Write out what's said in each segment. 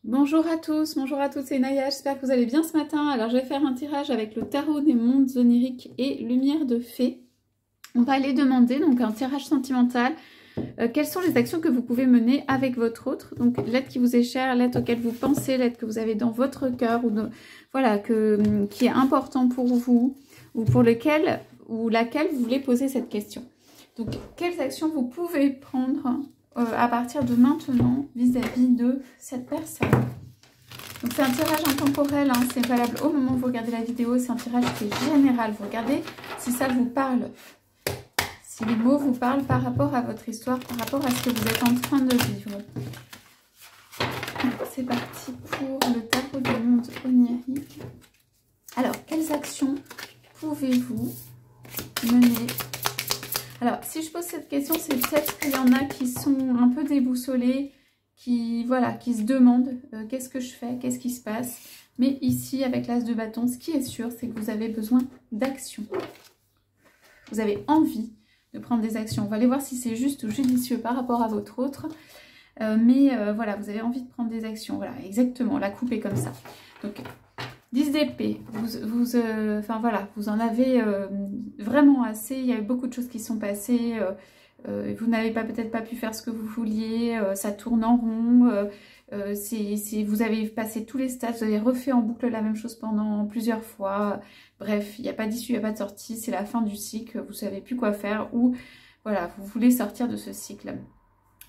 Bonjour à tous, bonjour à toutes, c'est Naya, j'espère que vous allez bien ce matin. Alors je vais faire un tirage avec le tarot des mondes oniriques et lumière de fée. On va aller demander donc un tirage sentimental. Quelles sont les actions que vous pouvez mener avec votre autre? Donc l'aide qui vous est chère, l'aide auquel vous pensez, l'aide que vous avez dans votre cœur, voilà, qui est important pour vous ou pour lequel ou laquelle vous voulez poser cette question. Donc quelles actions vous pouvez prendre à partir de maintenant vis-à-vis de cette personne? Donc c'est un tirage intemporel, hein, c'est valable au moment où vous regardez la vidéo, c'est un tirage qui est général. Vous regardez si ça vous parle, si les mots vous parlent par rapport à votre histoire, par rapport à ce que vous êtes en train de vivre. C'est parti pour le tarot des mondes oniriques. Alors, quelles actions pouvez-vous mener? Alors, si je pose cette question, c'est peut-être qu'il y en a qui sont un peu déboussolés, qui se demandent qu'est-ce que je fais, qu'est-ce qui se passe. Mais ici, avec l'as de bâton, ce qui est sûr, c'est que vous avez besoin d'action. Vous avez envie de prendre des actions. On va aller voir si c'est juste ou judicieux par rapport à votre autre. Voilà, vous avez envie de prendre des actions. Voilà, exactement, la coupe est comme ça. Donc, 10 d'épée, vous en avez vraiment assez. Il y a eu beaucoup de choses qui sont passées. Vous n'avez peut-être pas pu faire ce que vous vouliez. Ça tourne en rond. Vous avez passé tous les stades. Vous avez refait en boucle la même chose pendant plusieurs fois. Bref, il n'y a pas d'issue, il n'y a pas de sortie. C'est la fin du cycle. Vous ne savez plus quoi faire. Ou voilà, vous voulez sortir de ce cycle.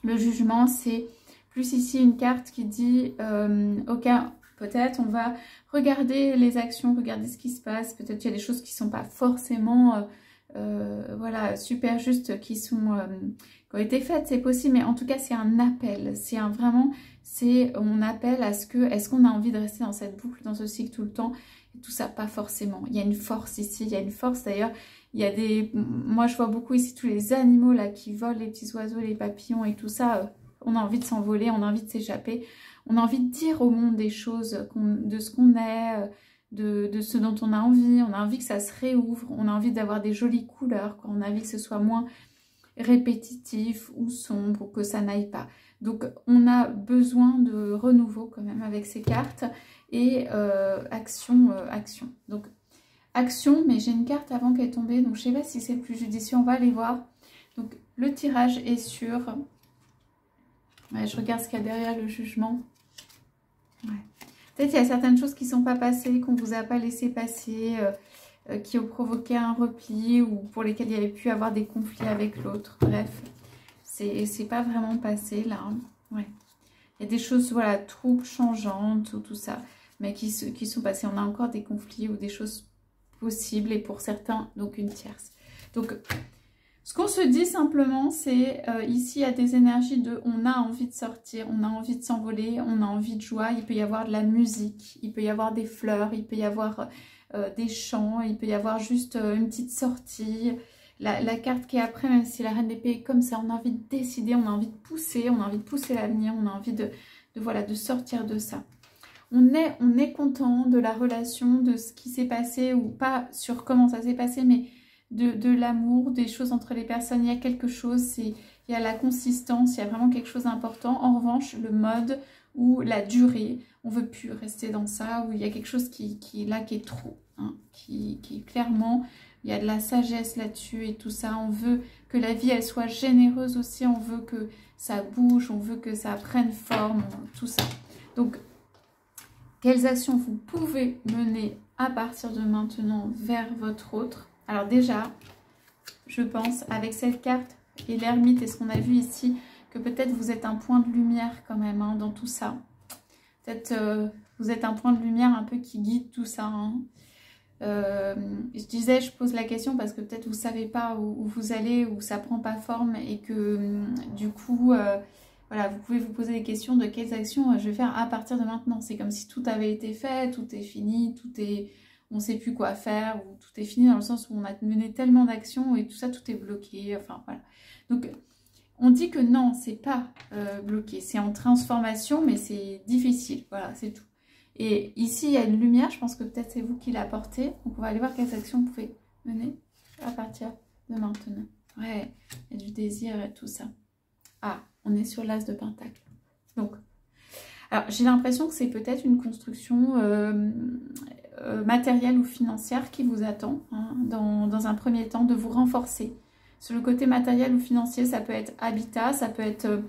Le jugement, c'est plus ici une carte qui dit peut-être on va regarder les actions, regarder ce qui se passe. Peut-être qu'il y a des choses qui ne sont pas forcément voilà, super justes, qui ont été faites, c'est possible. Mais en tout cas, c'est un appel. On appelle à ce que, est-ce qu'on a envie de rester dans cette boucle, dans ce cycle tout le temps? Et tout ça, pas forcément. Il y a une force ici, il y a une force d'ailleurs. Il y a moi je vois beaucoup ici tous les animaux là qui volent, les petits oiseaux, les papillons et tout ça. On a envie de s'envoler, on a envie de s'échapper. On a envie de dire au monde des choses, de ce qu'on est, de ce dont on a envie. On a envie que ça se réouvre, on a envie d'avoir des jolies couleurs, on a envie que ce soit moins répétitif ou sombre, ou que ça n'aille pas. Donc on a besoin de renouveau quand même avec ces cartes. Et action. Donc action, mais j'ai une carte avant qu'elle tombe, donc je ne sais pas si c'est plus judicieux, on va aller voir. Donc le tirage est sur... Ouais, je regarde ce qu'il y a derrière le jugement. Ouais. Peut-être qu'il y a certaines choses qui ne sont pas passées, qu'on ne vous a pas laissé passer, qui ont provoqué un repli ou pour lesquels il y avait pu avoir des conflits avec l'autre. Bref, c'est pas vraiment passé là. Ouais. Il y a des choses, voilà, troubles, changeantes ou tout ça, mais qui sont passées. On a encore des conflits ou des choses possibles et pour certains, donc une tierce. Donc, ce qu'on se dit simplement, c'est ici, il y a des énergies de on a envie de sortir, on a envie de s'envoler, on a envie de joie. Il peut y avoir de la musique, il peut y avoir des fleurs, il peut y avoir des chants, il peut y avoir juste une petite sortie. La carte qui est après, même si la reine d'épée est comme ça, on a envie de décider, on a envie de pousser l'avenir, on a envie de sortir de ça. On est content de la relation, de ce qui s'est passé, ou pas sur comment ça s'est passé, mais de l'amour, des choses entre les personnes. Il y a quelque chose, il y a la consistance, il y a vraiment quelque chose d'important. En revanche, le mode ou la durée, on ne veut plus rester dans ça, où il y a quelque chose qui est trop, hein, qui clairement, il y a de la sagesse là-dessus et tout ça. On veut que la vie, elle soit généreuse aussi, on veut que ça bouge, on veut que ça prenne forme, tout ça. Donc, quelles actions vous pouvez mener à partir de maintenant vers votre autre? Alors déjà, je pense, avec cette carte et l'ermite et ce qu'on a vu ici, que peut-être vous êtes un point de lumière quand même hein, dans tout ça. Peut-être vous êtes un point de lumière un peu qui guide tout ça. Hein. Je disais, je pose la question parce que peut-être vous ne savez pas où vous allez, où ça ne prend pas forme et que du coup... voilà, vous pouvez vous poser des questions de quelles actions je vais faire à partir de maintenant. C'est comme si tout avait été fait, tout est fini, on ne sait plus quoi faire, ou tout est fini dans le sens où on a mené tellement d'actions et tout ça, tout est bloqué. Enfin, voilà. Donc, on dit que non, c'est pas bloqué. C'est en transformation, mais c'est difficile. Voilà, c'est tout. Et ici, il y a une lumière. Je pense que peut-être c'est vous qui l'apportez. Donc, on va aller voir quelles actions vous pouvez mener à partir de maintenant. Ouais, il y a du désir et tout ça. Ah, on est sur l'as de pentacle. Donc, Alors, j'ai l'impression que c'est peut-être une construction matérielle ou financière qui vous attend, hein, dans un premier temps, de vous renforcer. Sur le côté matériel ou financier, ça peut être habitat, ça peut être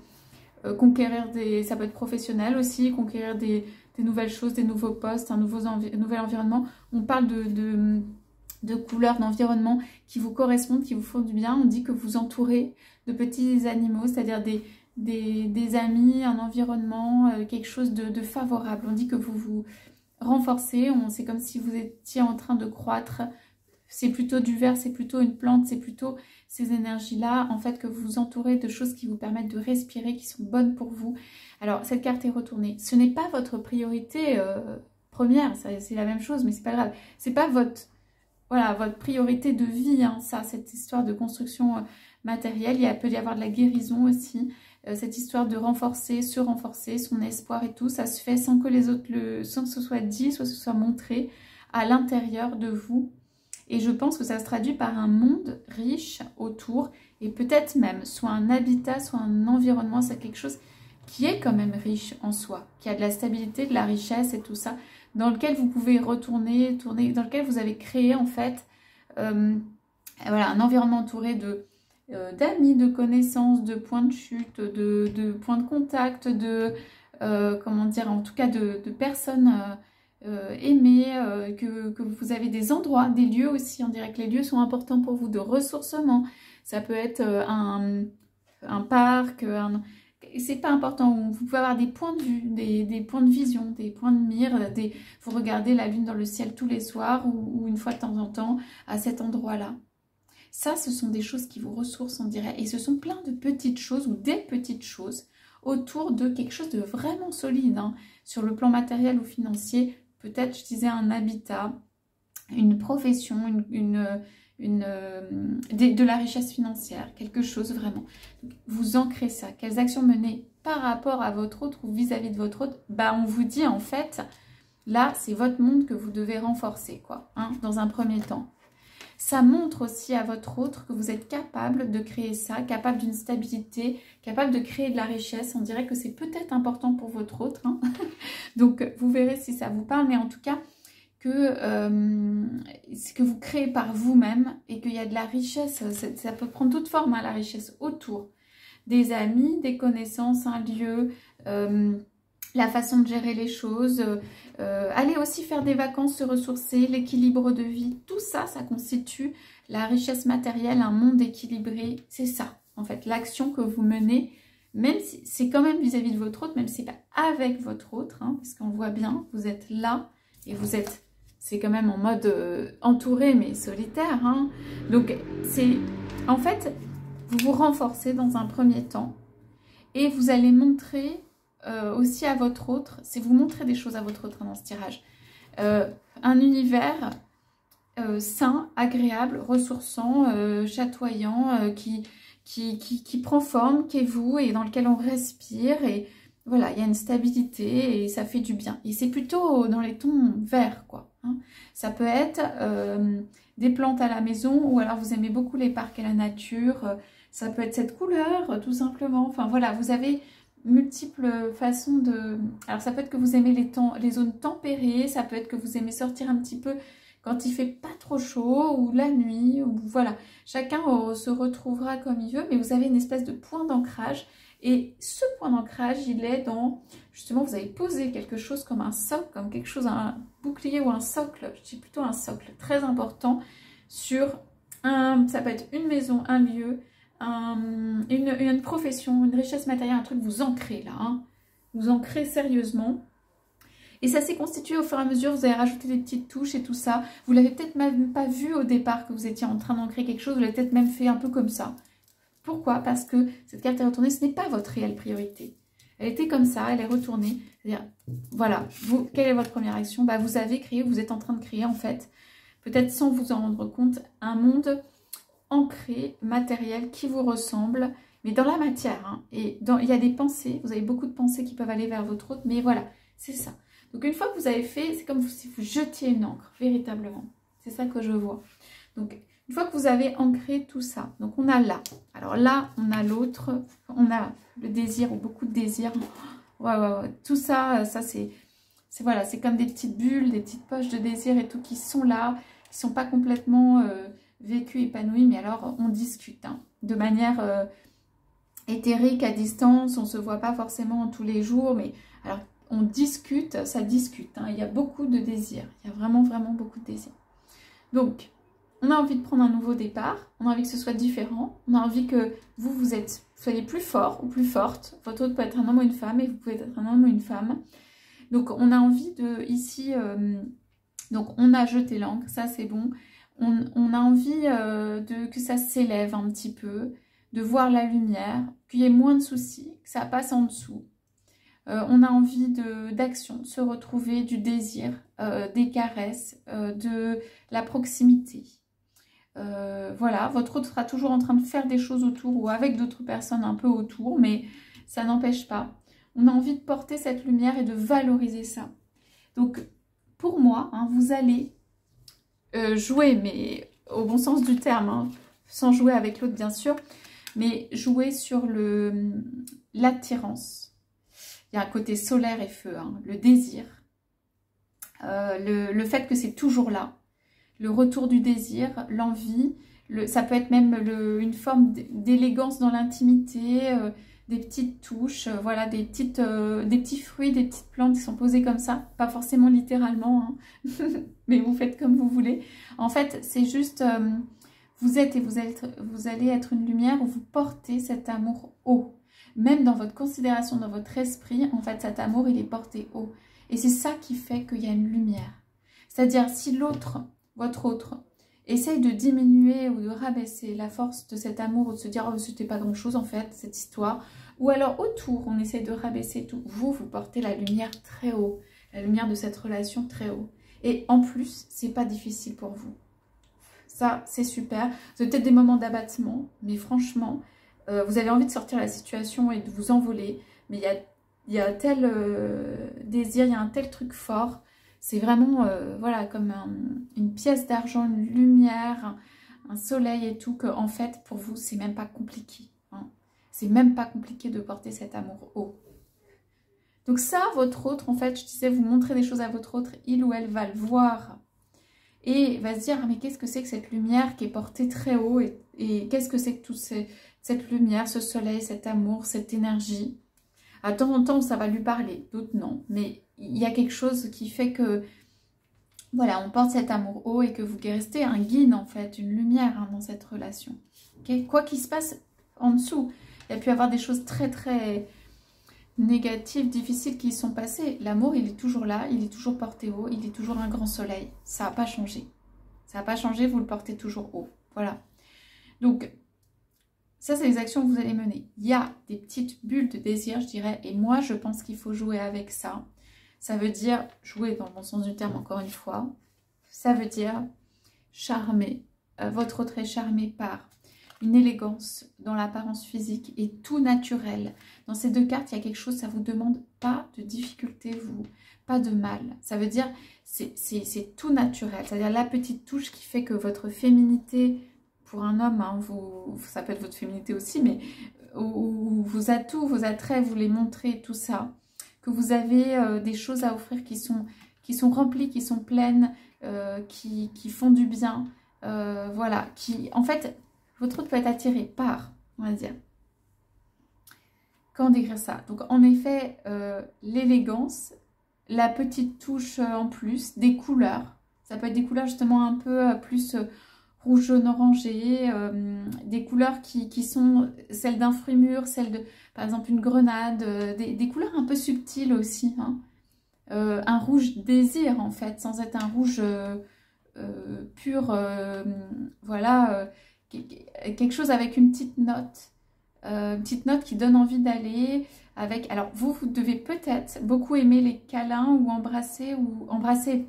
conquérir ça peut être professionnel aussi, conquérir des nouvelles choses, des nouveaux postes, un nouvel environnement. On parle de couleurs, d'environnement qui vous correspondent, qui vous font du bien. On dit que vous entourez de petits animaux, c'est-à-dire des amis, un environnement, quelque chose de favorable. On dit que vous vous renforcez, c'est comme si vous étiez en train de croître. C'est plutôt du vert, c'est plutôt une plante, c'est plutôt ces énergies-là, en fait, que vous vous entourez de choses qui vous permettent de respirer, qui sont bonnes pour vous. Alors, cette carte est retournée. Ce n'est pas votre priorité première, c'est la même chose, mais c'est pas grave. C'est pas votre priorité de vie, hein, ça, cette histoire de construction matérielle. Il peut y avoir de la guérison aussi. Cette histoire de renforcer, se renforcer, son espoir et tout, ça se fait sans que les autres sans que ce soit dit, soit ce soit montré à l'intérieur de vous. Et je pense que ça se traduit par un monde riche autour et peut-être même soit un habitat, soit un environnement, c'est quelque chose qui est quand même riche en soi, qui a de la stabilité, de la richesse et tout ça, dans lequel vous pouvez retourner, tourner, dans lequel vous avez créé en fait voilà, un environnement entouré d'amis, de connaissances, de points de chute, de points de contact, comment dire, en tout cas de personnes aimées, que vous avez des endroits, des lieux aussi. On dirait que les lieux sont importants pour vous, de ressourcement. Ça peut être un parc, c'est pas important. Vous pouvez avoir des points de vue, des points de vision, des points de mire. Vous regardez la lune dans le ciel tous les soirs ou une fois de temps en temps à cet endroit-là. Ça, ce sont des choses qui vous ressourcent, on dirait. Et ce sont plein de petites choses ou des petites choses autour de quelque chose de vraiment solide, hein, sur le plan matériel ou financier. Peut-être, je disais, un habitat, une profession, de la richesse financière, quelque chose vraiment. Vous ancrez ça. Quelles actions mener par rapport à votre autre ou vis-à-vis de votre autre? Bah, on vous dit en fait, là, c'est votre monde que vous devez renforcer, quoi, hein, dans un premier temps. Ça montre aussi à votre autre que vous êtes capable de créer ça, capable d'une stabilité, capable de créer de la richesse. On dirait que c'est peut-être important pour votre autre, hein. Donc, vous verrez si ça vous parle, mais en tout cas, ce que vous créez par vous-même et qu'il y a de la richesse, ça peut prendre toute forme, hein, la richesse autour des amis, des connaissances, un lieu, la façon de gérer les choses, aller aussi faire des vacances, se ressourcer, l'équilibre de vie, tout ça, ça constitue la richesse matérielle, un monde équilibré, c'est ça en fait, l'action que vous menez, même si c'est quand même vis-à-vis de votre autre, même si c'est pas avec votre autre, hein, parce qu'on voit bien, vous êtes là et vous êtes, c'est quand même en mode entouré mais solitaire, hein. Donc c'est, en fait, vous vous renforcez dans un premier temps et vous allez montrer aussi à votre autre, c'est vous montrer des choses à votre autre, hein, dans ce tirage, un univers sain, agréable, ressourçant, chatoyant, qui prend forme, qui est vous et dans lequel on respire et voilà, il y a une stabilité et ça fait du bien. Et c'est plutôt dans les tons verts, quoi, hein. Ça peut être des plantes à la maison ou alors vous aimez beaucoup les parcs et la nature, ça peut être cette couleur, tout simplement. Enfin voilà, vous avez multiples façons de... Alors ça peut être que vous aimez les zones tempérées, ça peut être que vous aimez sortir un petit peu quand il fait pas trop chaud ou la nuit, ou voilà. Chacun se retrouvera comme il veut, mais vous avez une espèce de point d'ancrage. Et ce point d'ancrage, il est dans... Justement, vous avez posé quelque chose comme un socle, comme quelque chose, un bouclier ou un socle, je dis plutôt un socle très important sur ça peut être une maison, un lieu, une profession, une richesse matérielle, un truc, vous ancrez là, hein. Vous ancrez sérieusement. Et ça s'est constitué au fur et à mesure, vous avez rajouté des petites touches et tout ça. Vous l'avez peut-être même pas vu au départ que vous étiez en train d'ancrer quelque chose, vous l'avez peut-être même fait un peu comme ça. Pourquoi? Parce que cette carte est retournée, ce n'est pas votre réelle priorité. Elle était comme ça, elle est retournée. C'est-à-dire, voilà, vous, quelle est votre première action? Bah, vous avez créé, vous êtes en train de créer en fait, peut-être sans vous en rendre compte, un monde ancré, matériel, qui vous ressemble, mais dans la matière, hein. Et il y a des pensées, vous avez beaucoup de pensées qui peuvent aller vers votre autre, mais voilà, c'est ça. Donc une fois que vous avez fait, c'est comme si vous jetiez une encre, véritablement. C'est ça que je vois. Donc une fois que vous avez ancré tout ça, donc on a là. Alors là, on a l'autre, on a le désir ou beaucoup de désir. Ouais. Tout ça, voilà, c'est comme des petites bulles, des petites poches de désir et tout qui sont là, qui sont pas complètement vécues, épanouies, mais alors on discute hein, de manière éthérique à distance, on se voit pas forcément tous les jours, mais alors on discute, ça discute, hein, il y a beaucoup de désirs, il y a vraiment beaucoup de désirs. Donc, on a envie de prendre un nouveau départ, on a envie que ce soit différent, on a envie que vous soyez plus fort ou plus forte. Votre autre peut être un homme ou une femme et vous pouvez être un homme ou une femme. Donc, on a envie de, ici, donc on a jeté l'encre, ça c'est bon. On a envie que ça s'élève un petit peu, de voir la lumière, qu'il y ait moins de soucis, que ça passe en dessous. On a envie d'action, de se retrouver, du désir, des caresses, de la proximité. Voilà, votre autre sera toujours en train de faire des choses autour ou avec d'autres personnes un peu autour, mais ça n'empêche pas. On a envie de porter cette lumière et de valoriser ça. Donc, pour moi, hein, vous allez jouer, mais au bon sens du terme, hein, sans jouer avec l'autre bien sûr, mais jouer sur l'attirance. Il y a un côté solaire et feu, hein, le désir, le fait que c'est toujours là. Le retour du désir, l'envie, ça peut être même une forme d'élégance dans l'intimité, des petites touches, voilà, des petits fruits, des petites plantes qui sont posées comme ça, pas forcément littéralement, hein, mais vous faites comme vous voulez. En fait, c'est juste, vous êtes et vous allez être une lumière où vous portez cet amour haut. Même dans votre considération, dans votre esprit, en fait, cet amour, il est porté haut. Et c'est ça qui fait qu'il y a une lumière. C'est-à-dire, si l'autre, votre autre, essaye de diminuer ou de rabaisser la force de cet amour ou de se dire « Oh, c'était pas grand-chose en fait, cette histoire », ou alors autour, on essaye de rabaisser tout, vous portez la lumière très haut, la lumière de cette relation très haut. Et en plus, c'est pas difficile pour vous. Ça, c'est super. Vous avez peut-être des moments d'abattement, mais franchement, vous avez envie de sortir de la situation et de vous envoler, mais il y a tel désir, il y a un tel truc fort. C'est vraiment, voilà, comme une pièce d'argent, une lumière, un soleil et tout, que en fait, pour vous, c'est même pas compliqué. Hein. C'est même pas compliqué de porter cet amour haut. Donc ça, votre autre, en fait, je disais, vous montrez des choses à votre autre, il ou elle va le voir et va se dire, ah, mais qu'est-ce que c'est que cette lumière qui est portée très haut et qu'est-ce que c'est que toute cette lumière, ce soleil, cet amour, cette énergie. À temps en temps, ça va lui parler, d'autres non, mais il y a quelque chose qui fait que, voilà, on porte cet amour haut et que vous restez un guide, en fait, une lumière hein, dans cette relation. Okay, quoi qu'il se passe en dessous, il y a pu y avoir des choses très, très négatives, difficiles qui y sont passées. L'amour, il est toujours là, il est toujours porté haut, il est toujours un grand soleil. Ça n'a pas changé. Ça n'a pas changé, vous le portez toujours haut. Voilà. Donc, ça, c'est les actions que vous allez mener. Il y a des petites bulles de désir, je dirais, et moi, je pense qu'il faut jouer avec ça. Ça veut dire, jouer dans le bon sens du terme, encore une fois, ça veut dire charmer. Votre autre est charmé par une élégance dans l'apparence physique et tout naturel. Dans ces deux cartes, il y a quelque chose, ça ne vous demande pas de difficulté, vous, pas de mal. Ça veut dire, c'est tout naturel. C'est-à-dire la petite touche qui fait que votre féminité... Pour un homme, hein, ça peut être votre féminité aussi, mais vos atouts, vos attraits, vous les montrez, tout ça. Que vous avez des choses à offrir qui sont remplies, qui sont pleines, qui font du bien. Voilà, en fait, votre autre peut être attiré par, on va dire. Comment décrire ça? Donc, en effet, l'élégance, la petite touche en plus, des couleurs. Ça peut être des couleurs justement un peu plus... rouge, jaune, orangé, des couleurs qui sont celles d'un fruit mûr, celles de, par exemple, une grenade, des couleurs un peu subtiles aussi. Hein. Un rouge désir, en fait, sans être un rouge pur, voilà, quelque chose avec une petite note qui donne envie d'aller avec... Alors, vous devez peut-être beaucoup aimer les câlins ou embrasser,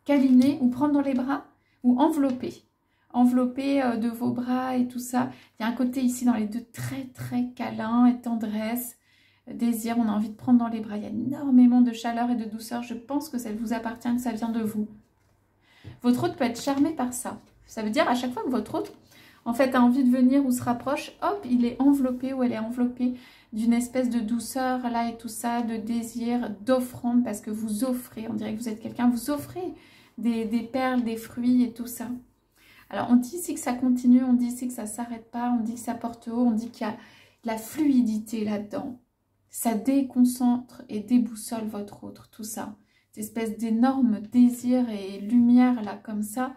câliner, ou prendre dans les bras, ou envelopper de vos bras et tout ça. Il y a un côté ici dans les deux très très câlin et tendresse, désir, on a envie de prendre dans les bras. Il y a énormément de chaleur et de douceur. Je pense que ça vous appartient, que ça vient de vous. Votre autre peut être charmé par ça. Ça veut dire à chaque fois que votre autre, en fait, a envie de venir ou se rapproche, hop, il est enveloppé ou elle est enveloppée d'une espèce de douceur là et tout ça, de désir, d'offrande, parce que vous offrez, on dirait que vous êtes quelqu'un, vous offrez des perles, des fruits et tout ça. Alors on dit ici que ça continue, on dit ici que ça ne s'arrête pas, on dit que ça porte haut, on dit qu'il y a de la fluidité là-dedans. Ça déconcentre et déboussole votre autre, tout ça. Cette espèce d'énorme désir et lumière là comme ça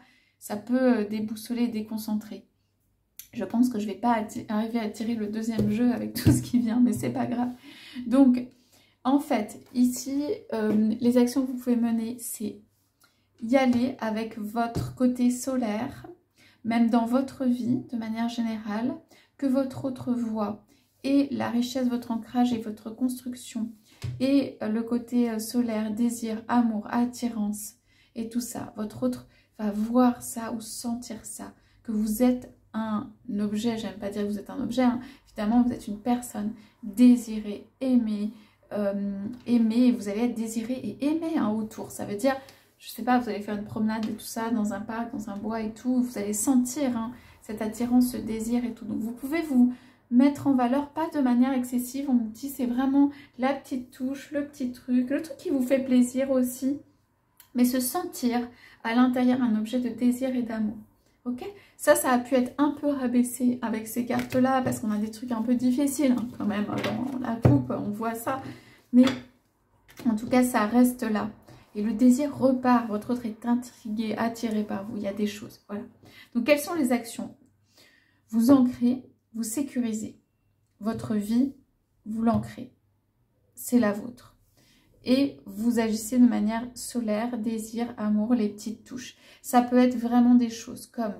peut déboussoler, déconcentrer. Je pense que je ne vais pas arriver à tirer le deuxième jeu avec tout ce qui vient, mais c'est pas grave. Donc, en fait, ici, les actions que vous pouvez mener, c'est y aller avec votre côté solaire, même dans votre vie, de manière générale, que votre autre voit, et la richesse, votre ancrage et votre construction, et le côté solaire, désir, amour, attirance, et tout ça. Votre autre va voir ça ou sentir ça, que vous êtes un objet, j'aime pas dire que vous êtes un objet, hein. Évidemment vous êtes une personne désirée, aimée, et vous allez être désiré et aimé hein, autour. Ça veut dire, je sais pas, vous allez faire une promenade et tout ça, dans un parc, dans un bois et tout, vous allez sentir hein, cette attirance, ce désir et tout. Donc vous pouvez vous mettre en valeur, pas de manière excessive, on me dit c'est vraiment la petite touche, le petit truc, le truc qui vous fait plaisir aussi, mais se sentir à l'intérieur un objet de désir et d'amour. Ok, ça a pu être un peu rabaissé avec ces cartes-là, parce qu'on a des trucs un peu difficiles, hein, quand même, dans la coupe, on voit ça. Mais en tout cas, ça reste là. Et le désir repart, votre autre est intrigué, attiré par vous, il y a des choses, voilà. Donc, quelles sont les actions? Vous ancrez, vous sécurisez. Votre vie, vous l'ancrez. C'est la vôtre. Et vous agissez de manière solaire, désir, amour, les petites touches. Ça peut être vraiment des choses comme,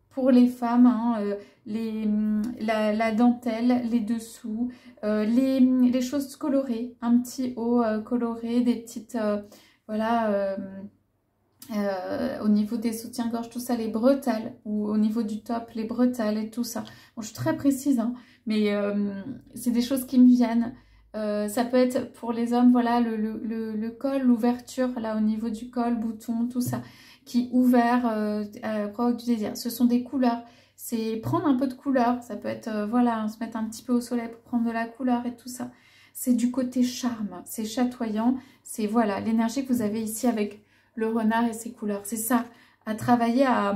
pour les femmes, hein, la dentelle, les dessous, les choses colorées, un petit haut coloré, des petites, voilà, au niveau des soutiens-gorge, tout ça, les bretelles, ou au niveau du top, les bretelles et tout ça. Bon, je suis très précise, hein, mais c'est des choses qui me viennent. Ça peut être pour les hommes, voilà, le col, l'ouverture, là au niveau du col, bouton, tout ça, qui ouvert, provoque du désir. Ce sont des couleurs, c'est prendre un peu de couleur, ça peut être, voilà, se mettre un petit peu au soleil pour prendre de la couleur et tout ça. C'est du côté charme, c'est chatoyant, c'est, voilà, l'énergie que vous avez ici avec le renard et ses couleurs. C'est ça, à travailler, à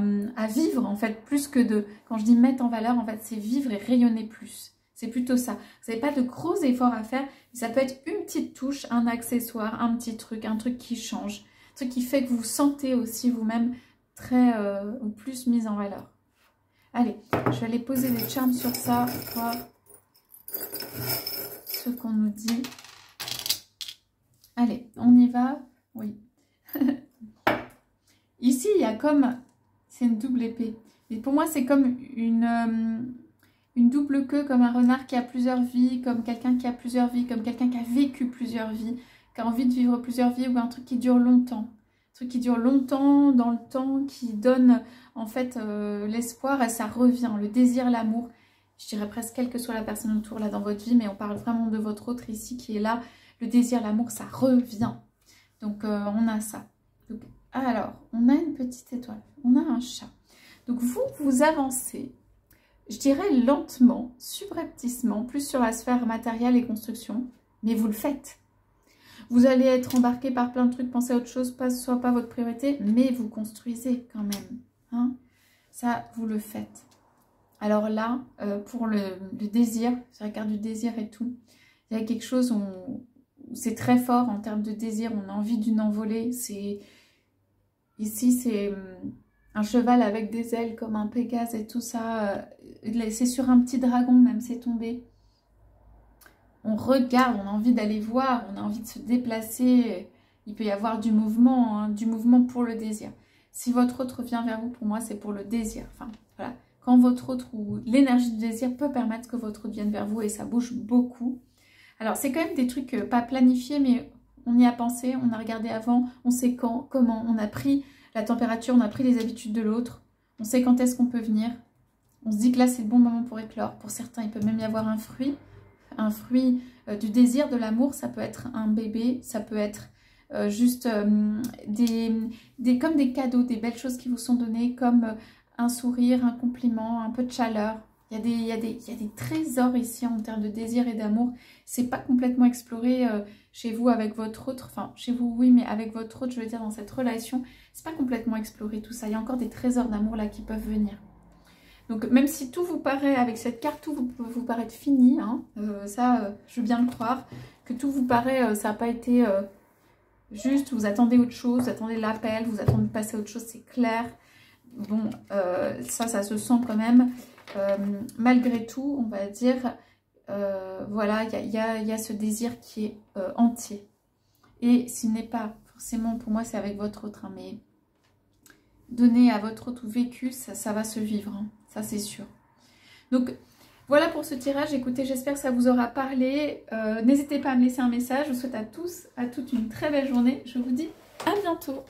vivre, en fait, plus que de, quand je dis mettre en valeur, en fait, c'est vivre et rayonner plus. C'est plutôt ça. Vous n'avez pas de gros efforts à faire. Ça peut être une petite touche, un accessoire, un petit truc, un truc qui change. Un truc qui fait que vous vous sentez aussi vous-même très ou plus mise en valeur. Allez, je vais aller poser des charmes sur ça pour voir ce qu'on nous dit. Allez, on y va. Oui. Ici, il y a comme... C'est une double épée. Et pour moi, c'est comme une double queue, comme un renard qui a plusieurs vies, comme quelqu'un qui a plusieurs vies, comme quelqu'un qui a vécu plusieurs vies, qui a envie de vivre plusieurs vies, ou un truc qui dure longtemps. Un truc qui dure longtemps, dans le temps, qui donne en fait l'espoir et ça revient, le désir, l'amour. Je dirais presque quelle que soit la personne autour là dans votre vie, mais on parle vraiment de votre autre ici qui est là. Le désir, l'amour, ça revient. Donc on a ça. Donc, alors, on a une petite étoile, on a un chat. Donc vous avancez, je dirais lentement, subrepticement, plus sur la sphère matérielle et construction, mais vous le faites. Vous allez être embarqué par plein de trucs, pensez à autre chose, ce soit pas votre priorité, mais vous construisez quand même. Hein, ça, vous le faites. Alors là, pour le désir, sur la carte du désir et tout, il y a quelque chose où c'est très fort en termes de désir, on a envie d'une envolée. Ici, c'est un cheval avec des ailes comme un Pégase et tout ça. C'est sur un petit dragon même, c'est tombé. On regarde, on a envie d'aller voir, on a envie de se déplacer. Il peut y avoir du mouvement, hein, du mouvement pour le désir. Si votre autre vient vers vous, pour moi, c'est pour le désir. Enfin, voilà. Quand votre autre ou l'énergie du désir peut permettre que votre autre vienne vers vous et ça bouge beaucoup. Alors, c'est quand même des trucs pas planifiés, mais on y a pensé, on a regardé avant, on sait quand, comment, on a pris la température, on a pris les habitudes de l'autre, on sait quand est-ce qu'on peut venir. On se dit que là, c'est le bon moment pour éclore. Pour certains, il peut même y avoir un fruit du désir, de l'amour. Ça peut être un bébé, ça peut être juste comme des cadeaux, des belles choses qui vous sont données, comme un sourire, un compliment, un peu de chaleur. Il y a des trésors ici en termes de désir et d'amour. C'est pas complètement exploré chez vous avec votre autre. Enfin, chez vous, oui, mais avec votre autre, je veux dire, dans cette relation, c'est pas complètement exploré tout ça. Il y a encore des trésors d'amour là qui peuvent venir. Donc, même si tout vous paraît, avec cette carte, tout vous paraît fini, hein, je veux bien le croire, que tout vous paraît, ça n'a pas été juste, vous attendez autre chose, vous attendez l'appel, vous attendez de passer à autre chose, c'est clair. Bon, ça se sent quand même. Malgré tout, on va dire, voilà, il y a ce désir qui est entier. Et s'il n'est pas forcément, pour moi c'est avec votre autre, hein, mais donner à votre autre ou vécu, ça va se vivre, hein, ça c'est sûr. Donc voilà pour ce tirage, écoutez, j'espère que ça vous aura parlé. N'hésitez pas à me laisser un message, je vous souhaite à tous, à toutes une très belle journée. Je vous dis à bientôt.